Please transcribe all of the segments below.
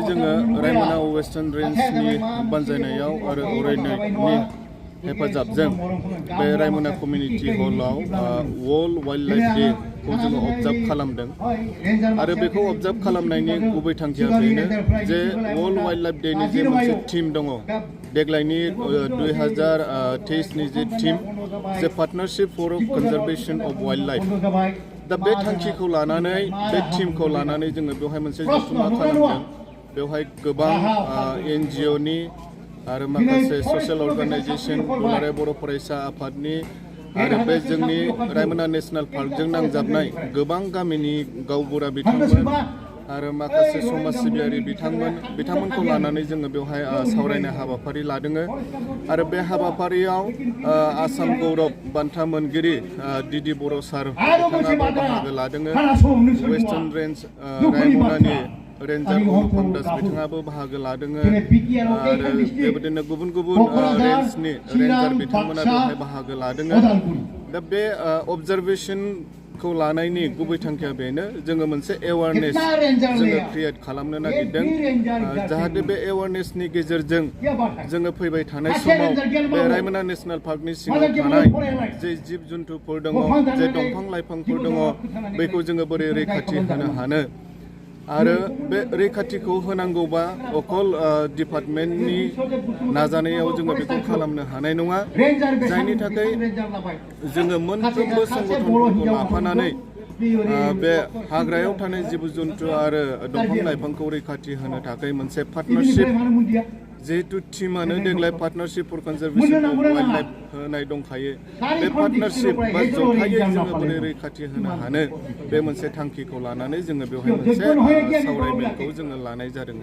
जोङो रायमना वेस्टार्न रेन्जनि बानजायनायाव आरो अरायनायनि हेफाजाबजों बे रायमना कमिउनिटि हलआव वर्ल्ड वाइल्ड लाइफ डे खौ जोङो अबजार्भ खालामदों आरो बेखौ अबजार्भ खालामनायनि गुबै थांखिया बेनो जे वर्ल्ड वाइल्ड लाइफ डेनि जे मोनसे थीम दङ देग्लायनि 2023 नि जे थीम जे partnership for conservation of wildlife दा बे थांखिखौ लानानै बे थीमखौ लानानै जोङो बेवहाय मोनसे जथुम्मा खालामदों बेवहाय गोबां NGOनि आरो माखासे ससियेल अर्गानाइजेशन दुलाराय बर' फरायसा आफादनि आरो बे जोंनि रायमना नेशनेल पार्कजों नांजाबनाय गोबां गामिनि गावबुरा बिथांमोन आरो माखासे समाज सिबियारि बिथांमोनखौ लानानै जोङो बेवहाय सावरायनाय हाबाफारि लादों आरो बे हाबाफारियाव आसाम गौरब बान्था मोनगिरि दिदि बर' सार बिथाङाबो बाहागो लादों वेस्टार्न रेन्ज रायमनानि रेन्जार अनुपम दास बिथाङाबो बाहागो लादों आरो बेबायदिनो गुबुन गुबुन रेन्जनि रेन्जार बिथांमोना बेवहाय बाहागो लादों दा बे अबजारभेशनखौ लानायनि गुबै थांखिया बेनो जोङो मोनसे एवारनेस जोङो क्रिएट खालामनो नागिरदों जाहाथे बे एवारनेसनि गेजेरजों जोङो फैबाय थानाय समाव बे रायमना नेशनेल पार्कनि सिङाव थानाय जे जिब जुन्थुफोर दङ जे दंफां लाइफांफोर दङ बेखौ जोङो बोरै रैखाथि होनो हानो आरो बे रैखाथिखौ होनांगौबा अकल डिपार्टमेन्टनि नाजानायाव जोङो बेखौ खालामनो हानाय नङा जायनि थाखाय जोङो मोनफ्रोमबो संगठनफोरखौ लाफानानै बे हाग्रायाव थानाय जिब जुन्थु आरो दंफां लाइफांखौ रैखाथि होनो थाखाय मोनसे पार्टनारशिप जिहेतु टीमानो देग्लाय partnership for conservation of wildlife होनाय दंखायो बे पार्टनारशिप बा जथायै जोङो बोरै रैखाथि होनो हानो बे मोनसे थांखिखौ लानानै जोङो बेवहाय मोनसे सावरायमेलखौ जोङो लानाय जादों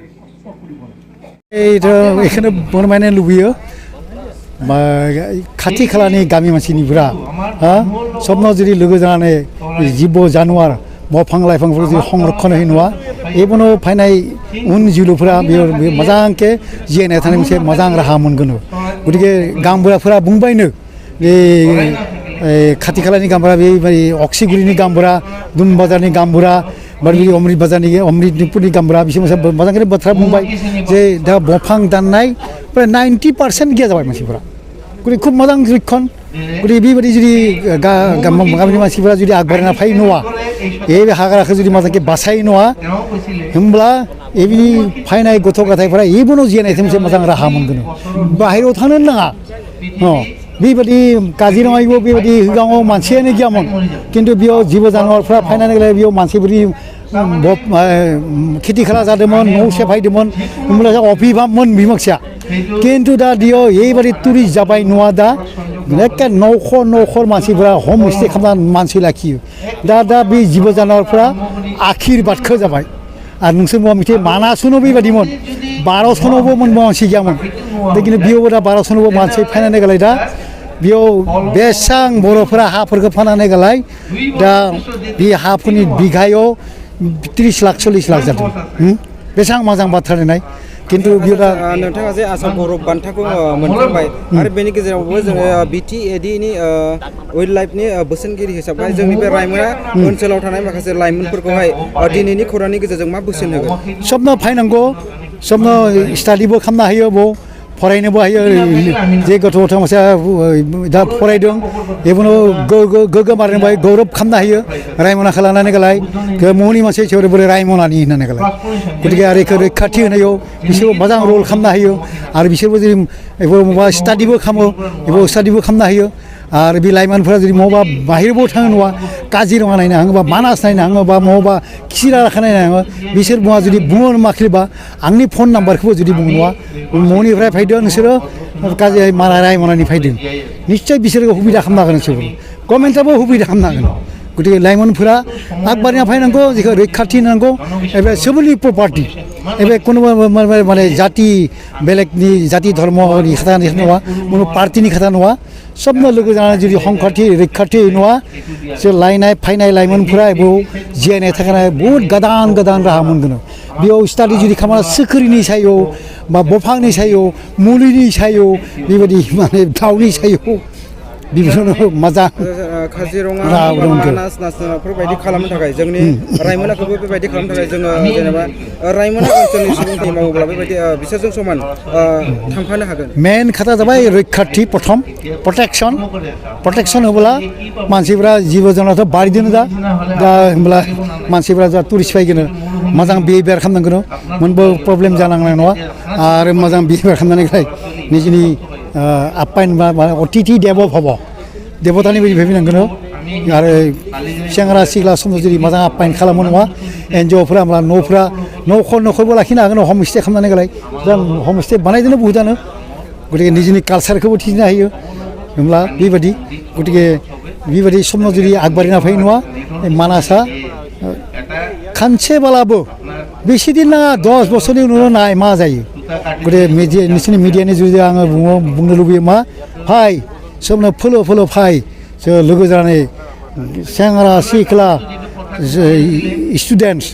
बेखौनो फोरमायनो लुबैयो खाथि खालानि गामि मानसिनिफोरा सबनाव जुदि लोगो जानानै जिब जानुवार दंफां लाइफांफोरखौ जुदि संरक्षण होयो नङा एबनो फैनाय उन जिलुफोरा बे मोजांके जिरायना थानाय मोनसे मोजां राहा मोनगोन गतिके गामबुराफोरा बुंबायनो बे खाथि खालानि गामबुरा बे अक्सिगुरिनि गामबुरा दुम बाजारनि गामबुरा बे अमृत बाजारनि अमृतपुरनि गामबुरा बिसोर मोजां बाथ्रा बुंबाय जे दा दंफां दाननाय प्राय 90% गैया जाबाय मानसिफोरा गतिके खुब मोजां लक्षण गतिके बेबायदि जुदि गामिनि मानसिफोरा जुदि आगबारिना फै नङा बे हाग्राखौ जुदि मोजांके बासाय नङा होमब्ला एबि फैनाय गथ' गथायफोरा एबनो जिरायनायनि मोनसे मोजां राहा मोनगोन बाहेरायाव थांनो नाङा बेबायदि काजिरङायावबो बेबायदि सिगाङाव मानसियानो गैयामोन खिन्थु बेयाव जिब जानुवारफ्रा फैनानै बेयाव मानसिफोरनि खेथि खाला जादोंमोन न' सेफायदोंमोन होमब्ला अभिभाबमोन बिमाखाया खिन्थु दा बेयाव एबायदि टुरिस्ट जाबाय नङा दा एखे न'खर मानसिफोरा हम स्टे खालामना मानसि लाखियो दा बे जिब जानुवारफ्रा आखिरबादखौ जाबाय आरो नोंसोर मुवा मिथियो मानासुनो बेबायदिमोन 1200नावबो मानसि गैयामोन दा खिन्थु बेयावबो दा 1200नावबो मानसि फैनानै गलाय दा बेयाव बेसां बर'फोरा हाफोरखौ फाननानै गलाय दा बे हाफोरनि बिघायाव 30 लाख 40 लाख जादों बेसां मोजां बाथ्रा लिरनाय किन्तु नोंथाङा जे आसाम गौरब बान्थाखौ मोनखांबाय आरो बेनि गेजेरावबो जोङो BTADनि वाइल्ड लाइफनि बोसोनगिरि हिसाबै जोंनि बे रायमना ओनसोलाव थानाय माखासे लाइमोनफोरखौहाय दिनैनि खौरांनि गेजेरजों मा बोसोन होगोन सबनो फैनांगौ सबनो स्टाडिबो खालामनो हायो बाव फरायनोबो हायो जे गथ' गथायसा दा फरायदों एबनो गोग्गोम आरो गौरब खालामनो हायो रायमनाखौ लानानै गलाय महनि मानसि सोर बोरै रायमनानि होननानै गलाय गतिके आरो बेखौ रैखाथि होनायाव बिसोरबो मोजां रल खालामनो हायो आरो बिसोरबो जुदि माबा स्टाडिबो खालामो एबा स्टाडिबो खालामनो हायो आरो बे लाइमोनफोरा जुदि महाबा बाहेरावबो थाङो नङा काजिरङा नायनो हाङोबा मानास नायनो हाङोबा महाबा खिराराखौ नायनो हाङो बिसोर मुवा जुदि बुङो माखिबा आंनि फन नाम्बारखौबो जुदि बुङो नङा न'निफ्राय फैदों नोंसोरो रायमनानि फैदों निश्चय बिसोरखौ सुबिदा खालामनो हागोन नोंसोर गभर्नमेन्टआबो सुबिदा खालामनो हागोन गतिके लाइमोनफोरा आगबारिना फैनांगौ जेखौ रैखाथि होनांगौ एबा सोबनि प्रपार्टि एबा कुनुबा माने जाति बेलेगनि जाति धर्मनि खोथा नङा कुनु पार्टिनि खोथा नङा सबनो लोगो जानानै जुदि संखाथि रैखाथि नङा जे लायनाय फैनाय लाइमोनफोरा बेयाव जिरायनाय थाखाय बहुद गोदान राहा मोनगोन बेयाव स्टाडि जुदि खालामना सोखोरिनि सायाव बा बफांनि सायाव मुलिनि सायाव बेबायदि माने दाउनि सायाव बेफोरनो मोजां काजिरङा राव दंखो मानास नेसनेलफोर बायदि खालामनो थाखाय जोंनि रायमनाखौबो बेबायदि खालामनो थाखाय जोङो जेनेबा रायमना ओनसोलनि सुबुंफोर मावोब्ला बेबायदि बिसोरजों समान थांफानो हागोन मेन खोथा जाबाय रैखाथि प्रथम प्रटेक्शन होब्ला मानसिफ्रा जिब जुनार बारिदों दा होमब्ला मानसिफ्रा जा टुरिस्ट फैगोन मोजां बिहेभियार खालामनांगोन मोनबो प्रब्लेम जानांनाय नङा आरो मोजां बिहेभियार खालामनायनिफ्राय निजिनि आप्यायन बा अतिथि देव भव देवतानि बायदि भाबिनांगोन आरो सेंग्रा सिख्ला समाव जुदि मोजां आप्यायन खालामो नङा एनजिअफोरा होमब्ला न'फ्रा न'खरबो लाखिनो हागोन हमस्टे खालामनानै गलाय जों हमस्टे बानायदों बहुतानो गतिके निजिनि कालसारखौबो थिनो हायो होमब्ला बेबायदि गतिके बेबायदि समाव जुदि आगबारिना फैयो नङा मानासआ खानसेबालाबो बेसे दिन नाङा 10 बोसोरनि उनाव नाय मा जायो गतिके नोंसोरनि मिडियानि जुदि आङो बुंनो लुबैयो मा फाय सोबनो फोलो फाय जों लोगो जानानै सेंग्रा सिख्ला स्टुडेन्टस